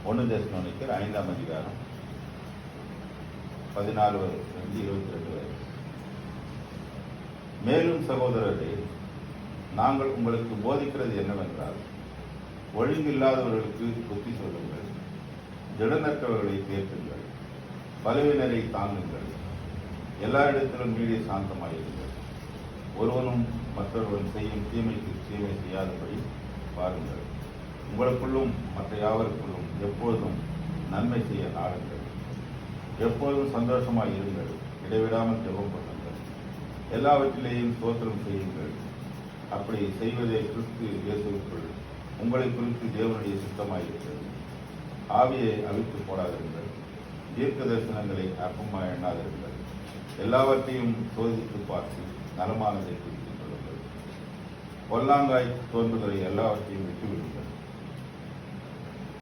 1 தெசலோனிக்கர் 5ஆம் அதிகாரம் 14 22 வரை. மேலும் சகோதரரே, நாங்கள் உங்களுக்கு போதிக்கிறது என்னவென்றால், ஒழுங்கில்லாதவர்களுக்கு புத்தி சொல்லுங்கள், திடனற்றவர்களை தேற்றுங்கள், பலவினரை தாங்குங்கள், எல்லா இடத்திலும் மீறி சாந்தமாயிருங்கள். ஒருவனும் மற்றொருவன் செய்யும் தீமைக்கு தீமை செய்யாதபடி பாருங்கள். உங்களுக்குள்ளும் மற்ற யாவருக்குள்ளும் எப்பொழுதும் நன்மை செய்ய நாடுங்கள். எப்பொழுதும் சந்தோஷமாய் இருங்கள். இடைவிடாமல் ஜெபம் பண்ணுங்கள். எல்லாவற்றிலேயும் ஸ்தோத்திரம் செய்யுங்கள். அப்படி செய்வதே கிறிஸ்து இயேசுவுக்குள் உங்களை குறித்து தேவனுடைய சித்தமாயிருக்கிறது. ஆவியை அவித்து போடாதிருங்கள். தீர்க்க தரிசனங்களை அற்பமாய் எண்ணாதிருங்கள். எல்லாவற்றையும் சோதித்து பார்த்து நலமானதை குறித்துக் கொள்ளுங்கள். பொல்லாங்காய் தோன்றுகிற எல்லாவற்றையும் விட்டுவிடுங்கள்.